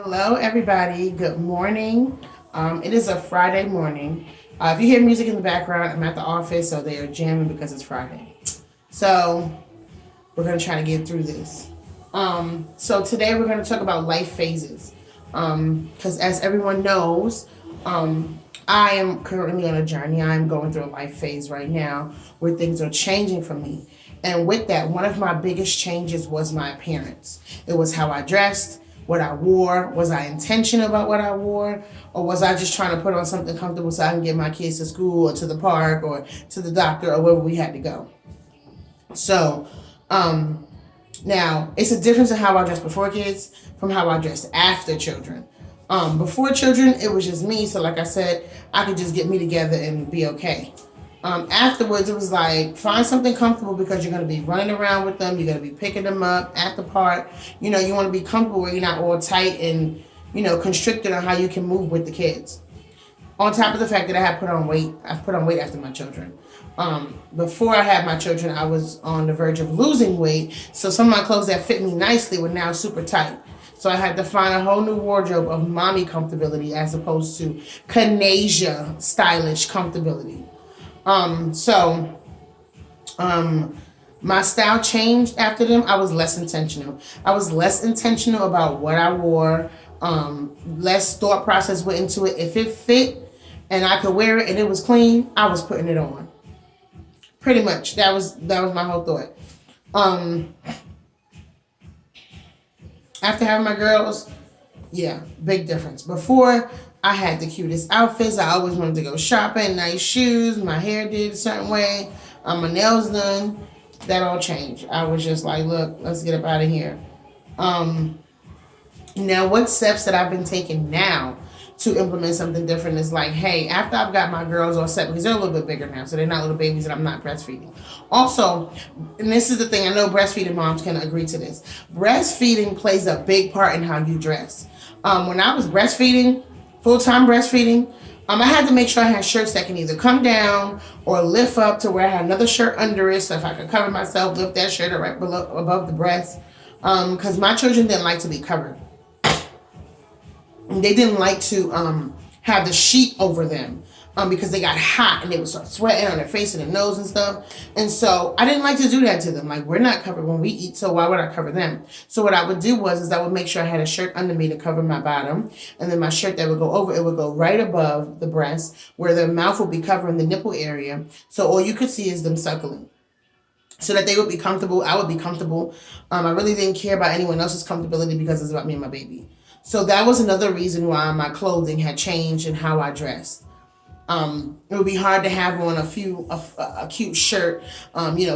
Hello, everybody. Good morning. It is a Friday morning. If you hear music in the background, I'm at the office, so they are jamming because it's Friday. So we're going to try to get through this. So today we're going to talk about life phases. Because as everyone knows, I am currently on a journey. I am going through a life phase right now where things are changing for me. And with that, one of my biggest changes was my appearance. It was how I dressed, what I wore. Was I intentional about what I wore? Or was I just trying to put on something comfortable so I can get my kids to school or to the park or to the doctor or wherever we had to go? So, now it's a difference in how I dressed before kids from how I dressed after children. Before children, it was just me. So like I said, I could just get me together and be okay. Afterwards, it was like, find something comfortable because you're going to be running around with them. You're going to be picking them up at the park. You know, you want to be comfortable where you're not all tight and, constricted on how you can move with the kids. On top of the fact that I had put on weight. I've put on weight after my children. Before I had my children, I was on the verge of losing weight. So some of my clothes that fit me nicely were now super tight. So I had to find a whole new wardrobe of mommy comfortability as opposed to Kanasia stylish comfortability. My style changed after them. I was less intentional. I was less intentional about what I wore. Less thought process went into it. If it fit and I could wear it and it was clean, I was putting it on. Pretty much. That was my whole thought. After having my girls, yeah, big difference. Before, I had the cutest outfits. I always wanted to go shopping, nice shoes, my hair did a certain way, my nails done. That all changed. I was just like, look, let's get up out of here. Now, what steps that I've been taking now to implement something different is like, hey, after I've got my girls all set, because they're a little bit bigger now, so they're not little babies and I'm not breastfeeding. Also, and this is the thing, I know breastfeeding moms can agree to this. Breastfeeding plays a big part in how you dress. When I was breastfeeding, full-time breastfeeding, I had to make sure I had shirts that can either come down or lift up to where I had another shirt under it, so if I could cover myself, lift that shirt right below, above the breast. Because my children didn't like to be covered. They didn't like to have the sheet over them because they got hot and they would start sweating on their face and their nose and stuff. And so I didn't like to do that to them. Like, we're not covered when we eat, so why would I cover them? So what I would do was I would make sure I had a shirt under me to cover my bottom, and then my shirt that would go over, it would go right above the breast where their mouth would be covering the nipple area. So all you could see is them suckling. So that they would be comfortable, I would be comfortable. I really didn't care about anyone else's comfortability because it's about me and my baby. So that was another reason why my clothing had changed and how I dressed. It would be hard to have on a cute shirt,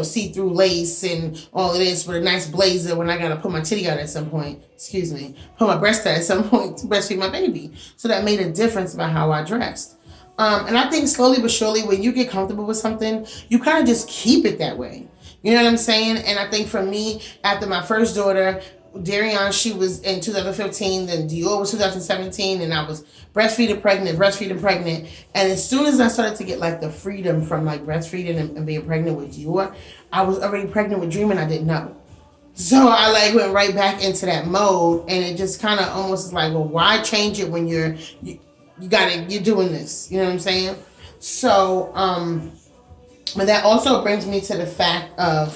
see-through lace and all of this with a nice blazer when I got to put my titty out at some point. Put my breast out at some point to breastfeed my baby. So that made a difference about how I dressed. And I think slowly but surely, when you get comfortable with something, you kind of just keep it that way. You know what I'm saying? And I think for me, after my first daughter, Darian, she was in 2015, then Dior was 2017, and I was breastfeeding pregnant. And as soon as I started to get like the freedom from like breastfeeding and being pregnant with Dior, I was already pregnant with Dream and I didn't know. So I like went right back into that mode, and it just kind of almost is like, well, why change it when you're doing this? You know what I'm saying? So, but that also brings me to the fact of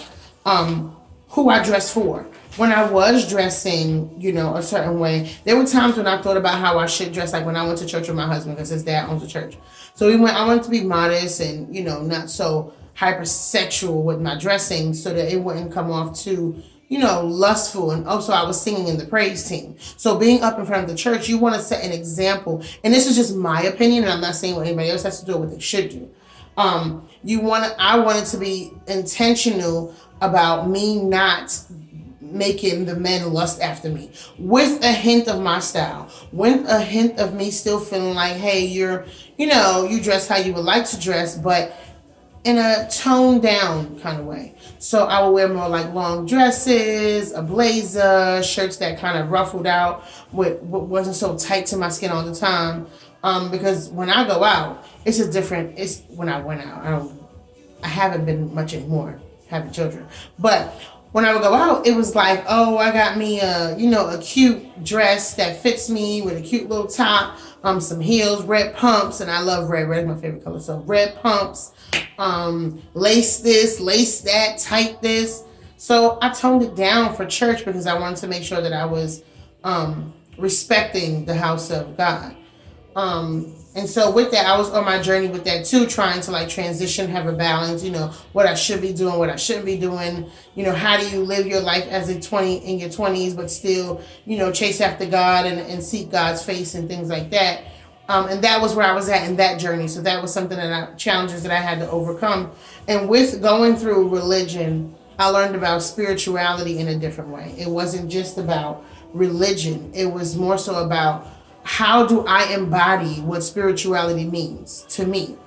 who I dress for. When I was dressing, a certain way, there were times when I thought about how I should dress, like when I went to church with my husband, because his dad owns a church. So I wanted to be modest and, not so hypersexual with my dressing so that it wouldn't come off too, lustful. And also I was singing in the praise team. So being up in front of the church, you want to set an example. And this is just my opinion, and I'm not saying what anybody else has to do or what they should do. I wanted to be intentional about me not making the men lust after me, with a hint of my style, with a hint of me still feeling like, hey, you dress how you would like to dress, but in a toned down kind of way. So I would wear more like long dresses, a blazer, shirts that kind of ruffled out, wasn't so tight to my skin all the time. Because when I go out, it's when I went out. I haven't been much anymore having children, but when I would go out, it was like, oh, I got me a cute dress that fits me with a cute little top, some heels, red pumps, and I love red. Red is my favorite color. So red pumps, lace this, lace that, tight this. So I toned it down for church because I wanted to make sure that I was respecting the house of God. And so with that, I was on my journey with that too, trying to like transition, have a balance, what I should be doing, what I shouldn't be doing, how do you live your life as in your 20s, but still, chase after God and seek God's face and things like that. And that was where I was at in that journey. So that was something challenges that I had to overcome. And with going through religion, I learned about spirituality in a different way. It wasn't just about religion. It was more so about how do I embody what spirituality means to me?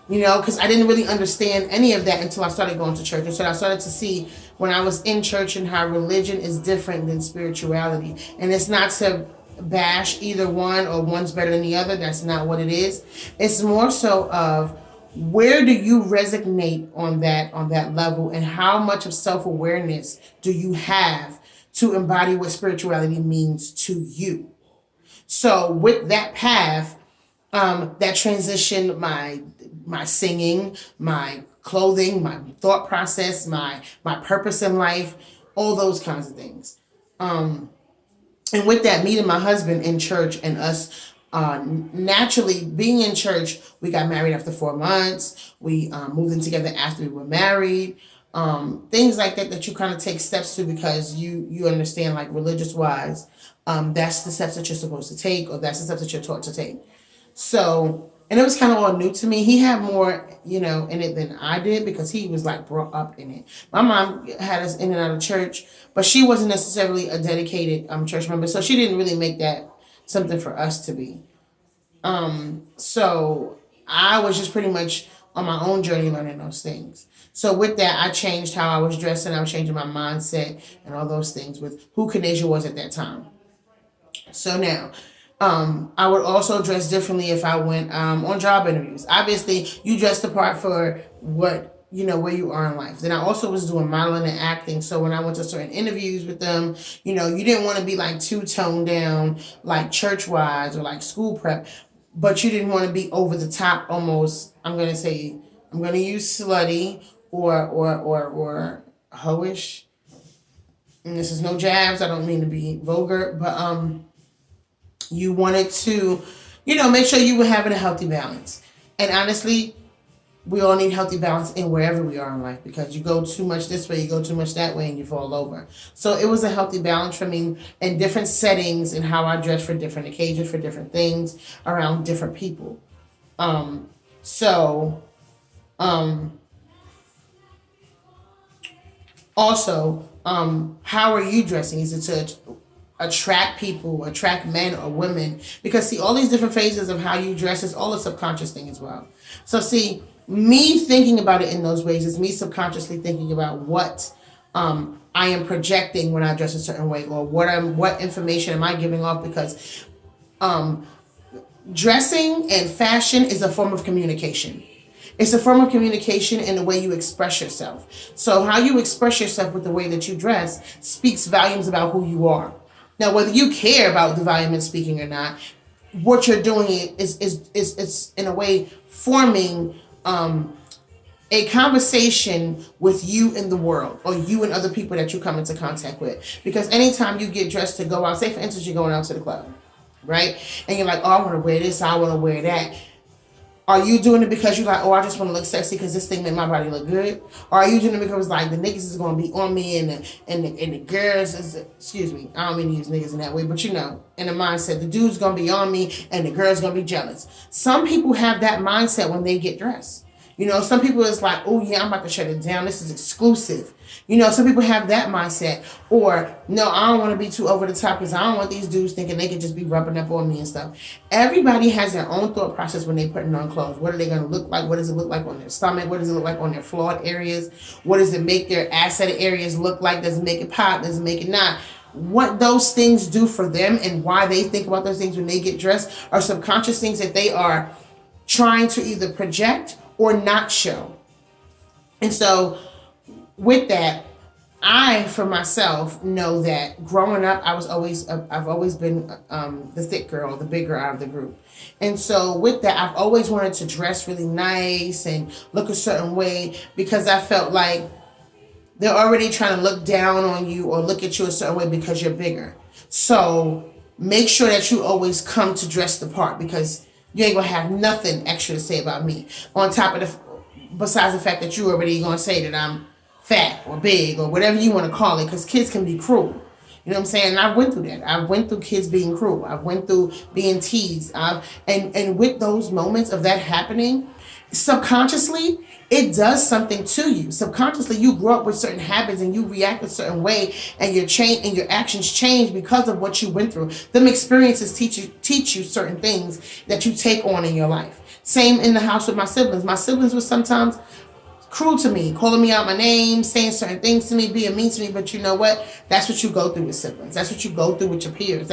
Because I didn't really understand any of that until I started going to church. And so I started to see when I was in church and how religion is different than spirituality. And it's not to bash either one or one's better than the other. That's not what it is. It's more so of where do you resonate on that level, and how much of self-awareness do you have to embody what spirituality means to you? So with that path, that transitioned my singing, my clothing, my thought process, my purpose in life, all those kinds of things. And with that, meeting my husband in church and us naturally being in church, we got married after 4 months. We moved in together after we were married. Things like that you kind of take steps to because you understand, like, religious wise, that's the steps that you're supposed to take, or that's the steps that you're taught to take. So, and it was kind of all new to me. He had more, in it than I did because he was like brought up in it. My mom had us in and out of church, but she wasn't necessarily a dedicated church member, so she didn't really make that something for us to be. So I was just pretty much on my own journey learning those things. So with that, I changed how I was dressing. I was changing my mindset and all those things with who Kanasia was at that time. So now, I would also dress differently if I went on job interviews. Obviously, you dress the part for what, where you are in life. Then I also was doing modeling and acting. So when I went to certain interviews with them, you didn't want to be like too toned down, like church-wise or like school prep, but you didn't want to be over the top almost. I'm going to use slutty or hoish. And this is no jabs. I don't mean to be vulgar, but you wanted to, make sure you were having a healthy balance. And honestly, we all need healthy balance in wherever we are in life, because you go too much this way, you go too much that way, and you fall over. So it was a healthy balance for me in different settings and how I dress for different occasions, for different things, around different people. Also, how are you dressing? Is it to attract people, attract men or women? Because see, all these different phases of how you dress is all a subconscious thing as well. So see, me thinking about it in those ways is me subconsciously thinking about what I am projecting when I dress a certain way, or what information am I giving off, because dressing and fashion is a form of communication. It's a form of communication in the way you express yourself. So how you express yourself with the way that you dress speaks volumes about who you are. Now, whether you care about the volume and speaking or not, what you're doing is in a way forming a conversation with you in the world, or you and other people that you come into contact with. Because anytime you get dressed to go out, say for instance, you're going out to the club, right? And you're like, oh, I want to wear this, I want to wear that. Are you doing it because you're like, oh, I just want to look sexy because this thing made my body look good? Or are you doing it because like the niggas is going to be on me and the girls is, excuse me, I don't mean to use niggas in that way, but in the mindset, the dude's going to be on me and the girl's going to be jealous. Some people have that mindset when they get dressed. Some people is like, oh yeah, I'm about to shut it down. This is exclusive. Some people have that mindset. Or, no, I don't want to be too over the top because I don't want these dudes thinking they can just be rubbing up on me and stuff. Everybody has their own thought process when they're putting on clothes. What are they going to look like? What does it look like on their stomach? What does it look like on their flawed areas? What does it make their asset areas look like? Does it make it pop? Does it make it not? What those things do for them and why they think about those things when they get dressed are subconscious things that they are trying to either project or not show. And so with that, I, for myself, know that growing up, I've always been the thick girl, the big girl out of the group. And so with that, I've always wanted to dress really nice and look a certain way because I felt like they're already trying to look down on you or look at you a certain way because you're bigger. So make sure that you always come to dress the part because you ain't gonna have nothing extra to say about me. On top of besides the fact that you already gonna say that I'm fat or big or whatever you want to call it, because kids can be cruel. You know what I'm saying? And I went through that. I went through kids being cruel. I went through being teased. And with those moments of that happening, subconsciously, it does something to you. Subconsciously, you grow up with certain habits and you react a certain way, and your actions change because of what you went through. Them experiences teach you certain things that you take on in your life. Same in the house with my siblings. My siblings were sometimes cruel to me, calling me out my name, saying certain things to me, being mean to me. But you know what? That's what you go through with siblings. That's what you go through with your peers.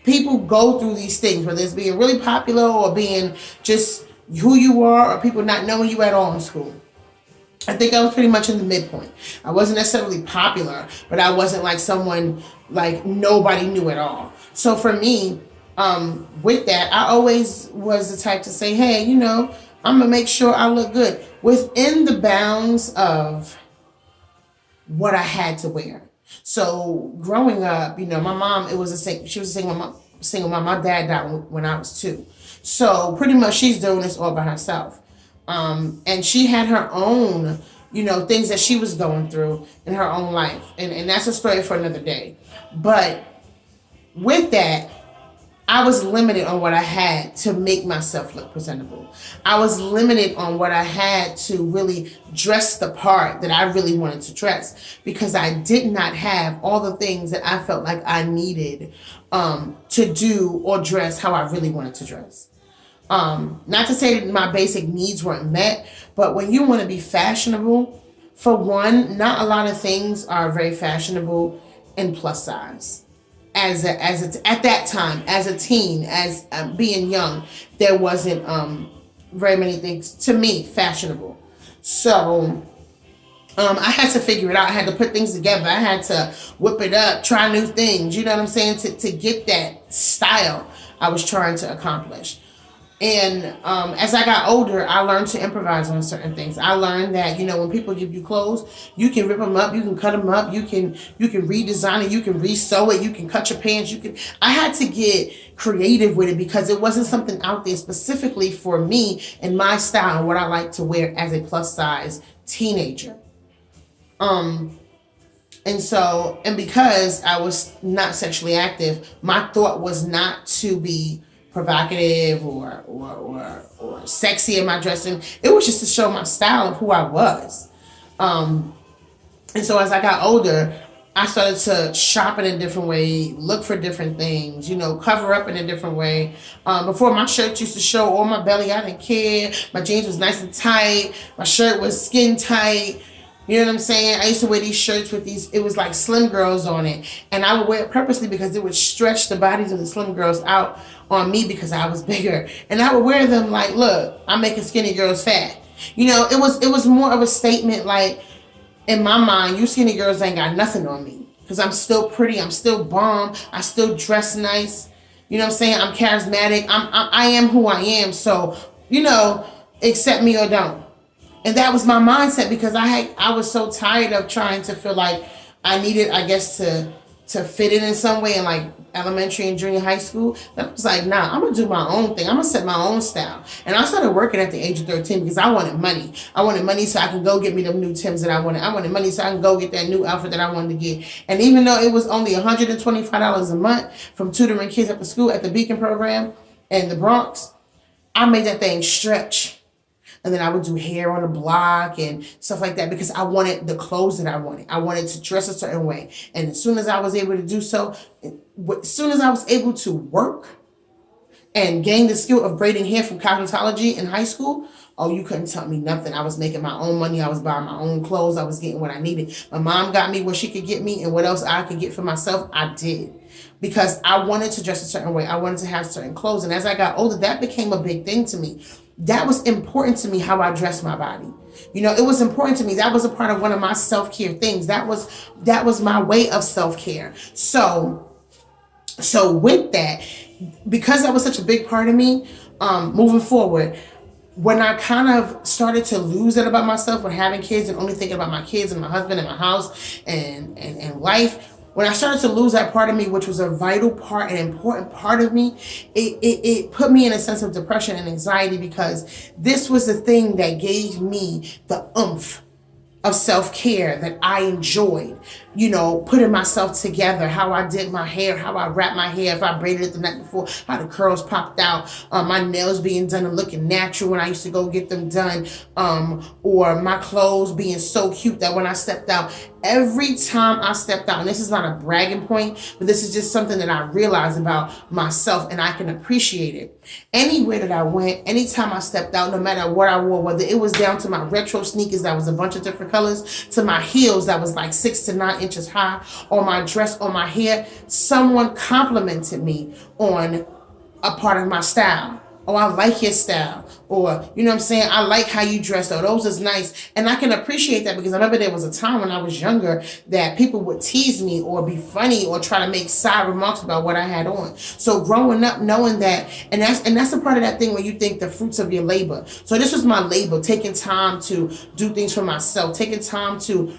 People go through these things, whether it's being really popular or being just who you are or people not knowing you at all in school. I think I was pretty much in the midpoint. I wasn't necessarily popular, but I wasn't like someone like nobody knew at all. So for me, with that, I always was the type to say, hey, I'm going to make sure I look good within the bounds of what I had to wear. So growing up, my mom, she was a single mom. My dad died when I was 2. So pretty much she's doing this all by herself. And she had her own, things that she was going through in her own life. And that's a story for another day. But with that, I was limited on what I had to make myself look presentable. I was limited on what I had to really dress the part that I really wanted to dress because I did not have all the things that I felt like I needed to do or dress how I really wanted to dress. Not to say that my basic needs weren't met, but when you want to be fashionable, for one, not a lot of things are very fashionable in plus size. At that time, as a teen, as being young, there wasn't very many things to me fashionable. So I had to figure it out. I had to put things together. I had to whip it up, try new things. You know what I'm saying? To get that style I was trying to accomplish. And as I got older, I learned to improvise on certain things. I learned that, when people give you clothes, you can rip them up, you can cut them up, you can redesign it, you can re-sew it, you can cut your pants, I had to get creative with it because it wasn't something out there specifically for me and my style and what I like to wear as a plus size teenager. And because I was not sexually active, my thought was not to be provocative or sexy in my dressing. It was just to show my style of who I was. And so as I got older, I started to shop in a different way, look for different things, cover up in a different way. Before, my shirts used to show all my belly. I didn't care. My jeans was nice and tight. My shirt was skin tight. You know what I'm saying? I used to wear these shirts with it was like Slim Girls on it. And I would wear it purposely because it would stretch the bodies of the Slim Girls out on me because I was bigger. And I would wear them like, look, I'm making skinny girls fat. It was more of a statement like, in my mind, you skinny girls ain't got nothing on me. Because I'm still pretty, I'm still bomb, I still dress nice. You know what I'm saying? I'm charismatic, I am who I am. So, accept me or don't. And that was my mindset because I was so tired of trying to feel like I needed, I guess, to fit in some way in like elementary and junior high school. That was like, nah, I'm going to do my own thing. I'm going to set my own style. And I started working at the age of 13 because I wanted money. I wanted money so I could go get me them new Timbs that I wanted. I wanted money so I can go get that new outfit that I wanted to get. And even though it was only $125 a month from tutoring kids at the school at the Beacon program in the Bronx, I made that thing stretch. And then I would do hair on the block and stuff like that because I wanted the clothes that I wanted. I wanted to dress a certain way. And as soon as I was able to do so, as soon as I was able to work and gain the skill of braiding hair from cosmetology in high school, oh, you couldn't tell me nothing. I was making my own money. I was buying my own clothes. I was getting what I needed. My mom got me what she could get me, and what else I could get for myself, I did. Because I wanted to dress a certain way. I wanted to have certain clothes. And as I got older, that became a big thing to me. that was important to me, how I dressed my body. It was important to me. That was a part of one of my self-care things. That was my way of self-care. So with that, because that was such a big part of me, moving forward, when I kind of started to lose it about myself with having kids and only thinking about my kids and my husband and my house and life, when I started to lose that part of me, which was a vital part, an important part of me, it put me in a sense of depression and anxiety, because this was the thing that gave me the oomph of self-care that I enjoyed, putting myself together, how I did my hair, how I wrapped my hair, if I braided it the night before, how the curls popped out, my nails being done and looking natural when I used to go get them done, or my clothes being so cute that when I stepped out, every time I stepped out, and this is not a bragging point, but this is just something that I realized about myself, and I can appreciate it. Anywhere that I went, anytime I stepped out, no matter what I wore, whether it was down to my retro sneakers that was a bunch of different colors, to my heels that was like 6 to 9 inches high, or my dress or my hair, someone complimented me on a part of my style. Oh, I like your style. Or, you know what I'm saying? I like how you dress. Oh, those is nice. And I can appreciate that, because I remember there was a time when I was younger that people would tease me or be funny or try to make side remarks about what I had on. So growing up, knowing that, and that's a part of that thing where you think the fruits of your labor. So this was my labor, taking time to do things for myself, taking time to,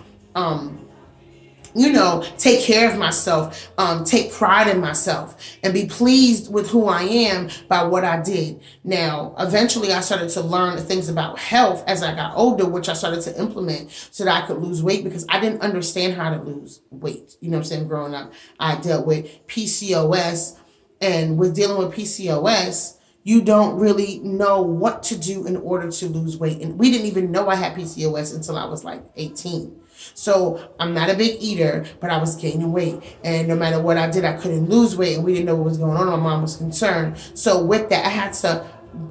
take care of myself, take pride in myself, and be pleased with who I am by what I did. Now, eventually I started to learn things about health as I got older, which I started to implement so that I could lose weight, because I didn't understand how to lose weight. You know what I'm saying? Growing up, I dealt with PCOS, and with dealing with PCOS, you don't really know what to do in order to lose weight. And we didn't even know I had PCOS until I was like 18. So I'm not a big eater, but I was gaining weight. And no matter what I did, I couldn't lose weight. And we didn't know what was going on. My mom was concerned. So with that,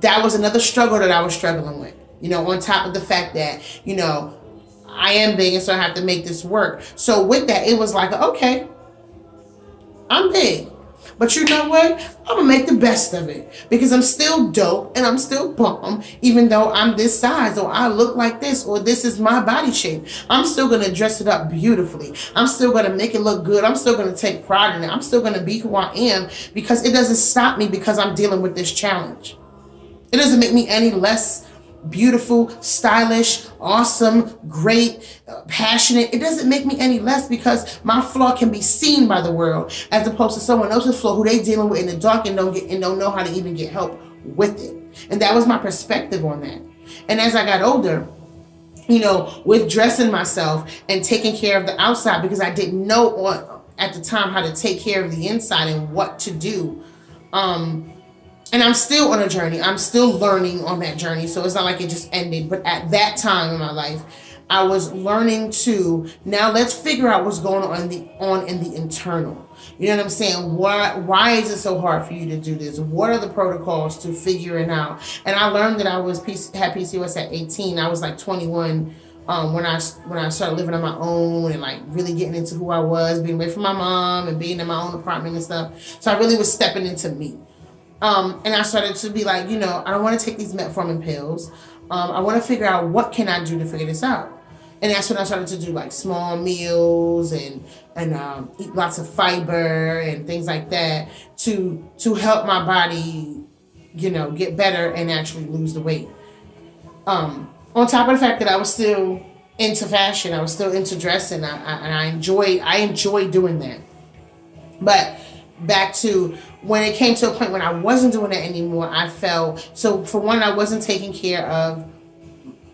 that was another struggle that I was struggling with. On top of the fact that, I am big, and so I have to make this work. So with that, it was like, okay, I'm big. But you know what? I'm going to make the best of it, because I'm still dope and I'm still bomb, even though I'm this size, or I look like this, or this is my body shape. I'm still going to dress it up beautifully. I'm still going to make it look good. I'm still going to take pride in it. I'm still going to be who I am, because it doesn't stop me because I'm dealing with this challenge. It doesn't make me any less beautiful, stylish, awesome, great, passionate. It doesn't make me any less, because my flaw can be seen by the world, as opposed to someone else's flaw who they dealing with in the dark and don't know how to even get help with it. And that was my perspective on that. And as I got older, with dressing myself and taking care of the outside, because I didn't know at the time how to take care of the inside and what to do. And I'm still on a journey. I'm still learning on that journey. So it's not like it just ended. But at that time in my life, I was learning to, now let's figure out what's going on in the internal. You know what I'm saying? Why is it so hard for you to do this? What are the protocols to figure it out? And I learned that I had PCOS at 18. I was like 21 when I started living on my own and like really getting into who I was, being away from my mom and being in my own apartment and stuff. So I really was stepping into me. And I started to be like, I don't want to take these metformin pills. I want to figure out what can I do to figure this out. And that's when I started to do like small meals and eat lots of fiber and things like that to help my body, get better and actually lose the weight. On top of the fact that I was still into fashion, I was still into dressing, and I enjoyed doing that. But back to when it came to a point when I wasn't doing that anymore, I felt, so for one, I wasn't taking care of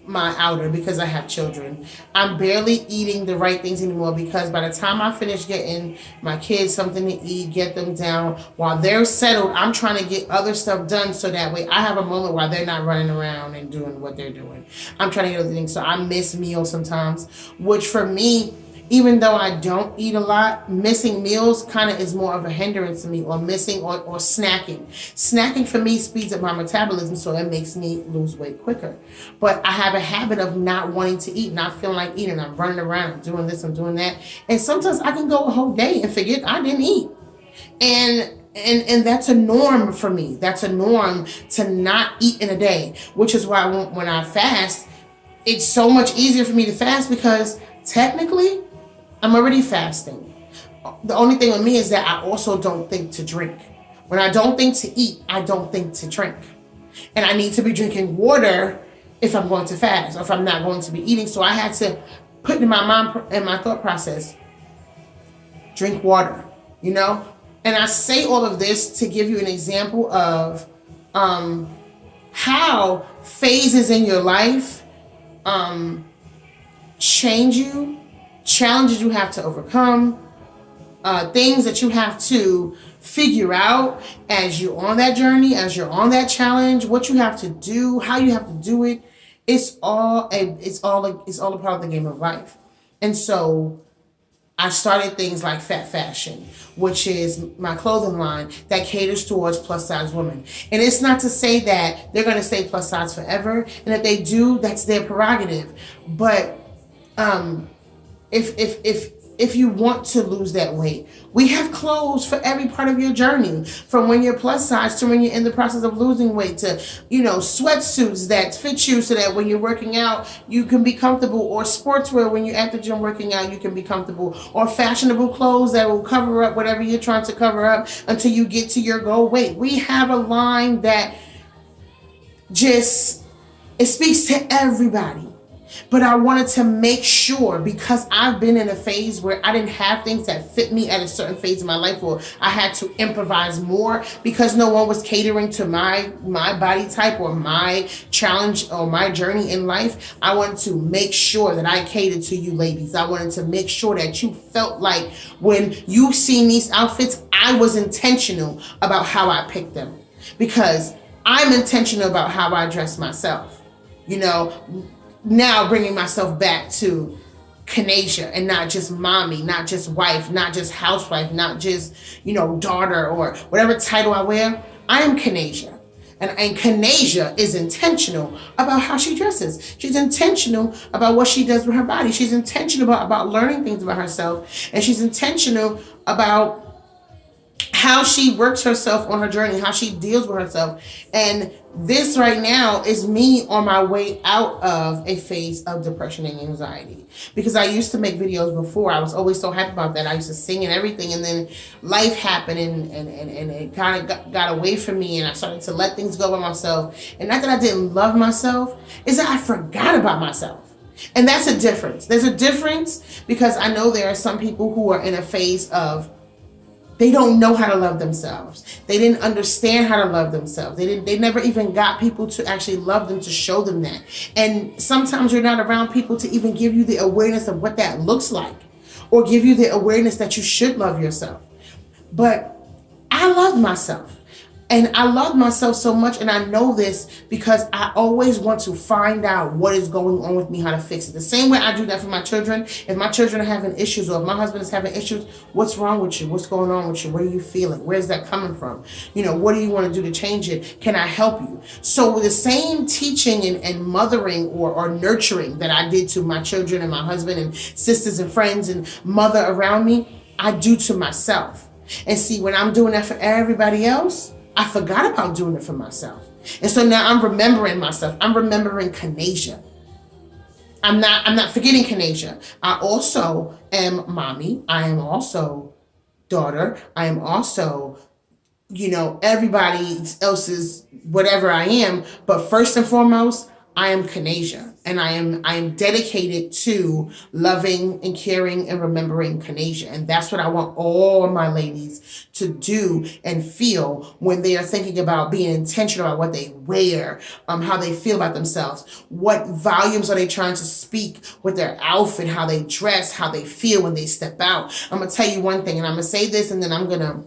my outer because I have children. I'm barely eating the right things anymore, because by the time I finish getting my kids something to eat, get them down, while they're settled, I'm trying to get other stuff done so that way I have a moment while they're not running around and doing what they're doing. I'm trying to get other things. So I miss meals sometimes, which for me, even though I don't eat a lot, missing meals kind of is more of a hindrance to me, or missing or snacking. Snacking for me speeds up my metabolism, so it makes me lose weight quicker. But I have a habit of not wanting to eat, not feeling like eating. I'm running around, I'm doing this, I'm doing that. And sometimes I can go a whole day and forget I didn't eat. And And that's a norm for me. That's a norm to not eat in a day, which is why when I fast, it's so much easier for me to fast because technically I'm already fasting. The only thing with me is that I also don't think to drink. When I don't think to eat, I don't think to drink. And I need to be drinking water if I'm going to fast or if I'm not going to be eating. So I had to put in my mind, in my thought process, drink water, you know? And I say all of this to give you an example of how phases in your life change you, challenges you have to overcome, things that you have to figure out as you're on that journey, as you're on that challenge, what you have to do, how you have to do it. It's all a part of the game of life. And so I started things like Fat Fashion, which is my clothing line that caters towards plus size women. And it's not to say that they're going to stay plus size forever, and if they do, that's their prerogative. But if you want to lose that weight, we have clothes for every part of your journey, from when you're plus size to when you're in the process of losing weight, to, sweatsuits that fit you so that when you're working out, you can be comfortable, or sportswear when you're at the gym working out, you can be comfortable, or fashionable clothes that will cover up whatever you're trying to cover up until you get to your goal weight. We have a line that it speaks to everybody. But I wanted to make sure, because I've been in a phase where I didn't have things that fit me at a certain phase of my life, where I had to improvise more because no one was catering to my body type or my challenge or my journey in life. I wanted to make sure that I catered to you ladies. I wanted to make sure that you felt like when you seen these outfits, I was intentional about how I picked them, because I'm intentional about how I dress myself. Now bringing myself back to Kanasia, and not just mommy, not just wife, not just housewife, not just, daughter, or whatever title I wear. I am Kanasia. And Kanasia is intentional about how she dresses. She's intentional about what she does with her body. She's intentional about learning things about herself. And she's intentional about how she works herself on her journey, how she deals with herself. And this right now is me on my way out of a phase of depression and anxiety. Because I used to make videos before. I was always so happy about that. I used to sing and everything. And then life happened and it kind of got away from me. And I started to let things go by myself. And not that I didn't love myself, is that I forgot about myself. And that's a difference. There's a difference, because I know there are some people who are in a phase of, they don't know how to love themselves. They didn't understand how to love themselves. They never even got people to actually love them, to show them that. And sometimes you're not around people to even give you the awareness of what that looks like, or give you the awareness that you should love yourself. But I love myself. And I love myself so much, and I know this because I always want to find out what is going on with me, how to fix it. The same way I do that for my children. If my children are having issues, or if my husband is having issues, what's wrong with you? What's going on with you? What are you feeling? Where's that coming from? What do you want to do to change it? Can I help you? So the same teaching and mothering or nurturing that I did to my children and my husband and sisters and friends and mother around me, I do to myself. And see, when I'm doing that for everybody else, I forgot about doing it for myself. And so now I'm remembering myself. I'm remembering Kanasia. I'm not forgetting Kanasia. I also am mommy. I am also daughter. I am also, everybody else's whatever I am. But first and foremost, I am Kanasia, and I am dedicated to loving and caring and remembering Kanasia. And that's what I want all my ladies to do and feel when they are thinking about being intentional about what they wear, how they feel about themselves, what volumes are they trying to speak with their outfit, how they dress, how they feel when they step out. I'm going to tell you one thing, and I'm going to say this, and then I'm going to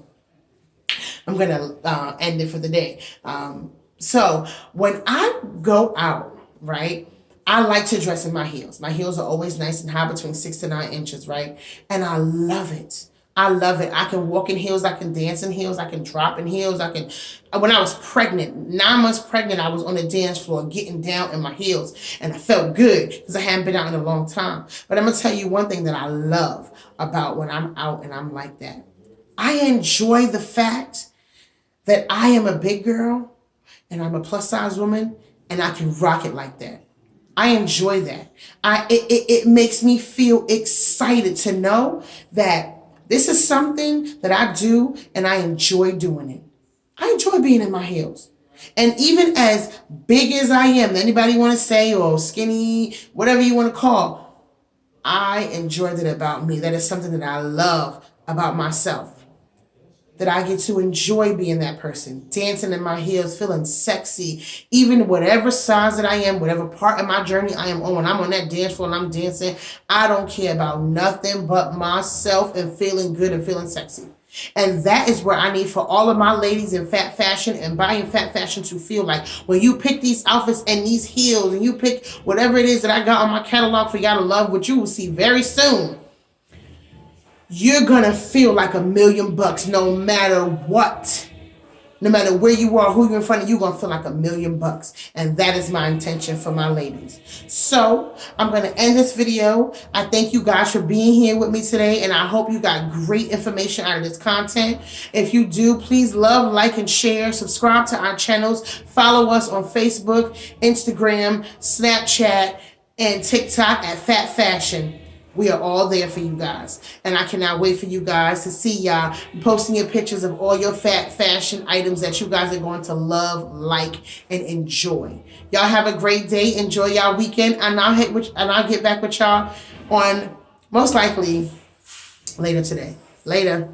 end it for the day. So when I go out, right, I like to dress in my heels. My heels are always nice and high, between 6 to 9 inches, right? And I love it. I love it. I can walk in heels. I can dance in heels. I can drop in heels. When I was pregnant, 9 months pregnant, I was on the dance floor getting down in my heels, and I felt good because I hadn't been out in a long time. But I'm going to tell you one thing that I love about when I'm out and I'm like that. I enjoy the fact that I am a big girl and I'm a plus size woman and I can rock it like that. I enjoy that. It makes me feel excited to know that this is something that I do and I enjoy doing it. I enjoy being in my heels. And even as big as I am, anybody want to say, or skinny, whatever you want to call, I enjoy that about me. That is something that I love about myself. That I get to enjoy being that person, dancing in my heels, feeling sexy, even whatever size that I am, whatever part of my journey I am on. When I'm on that dance floor and I'm dancing, I don't care about nothing but myself and feeling good and feeling sexy. And that is where I need for all of my ladies in fat fashion and buying fat fashion to feel like when you pick these outfits and these heels and you pick whatever it is that I got on my catalog for y'all to love, which you will see very soon, you're going to feel like $1,000,000 no matter what. No matter where you are, who you're in front of, you're going to feel like $1,000,000. And that is my intention for my ladies. So I'm going to end this video. I thank you guys for being here with me today. And I hope you got great information out of this content. If you do, please love, like, and share. Subscribe to our channels. Follow us on Facebook, Instagram, Snapchat, and TikTok at Fat Fashion. We are all there for you guys. And I cannot wait for you guys to see y'all posting your pictures of all your fat fashion items that you guys are going to love, like, and enjoy. Y'all have a great day. Enjoy y'all weekend. And I'll get back with y'all on most likely later today. Later.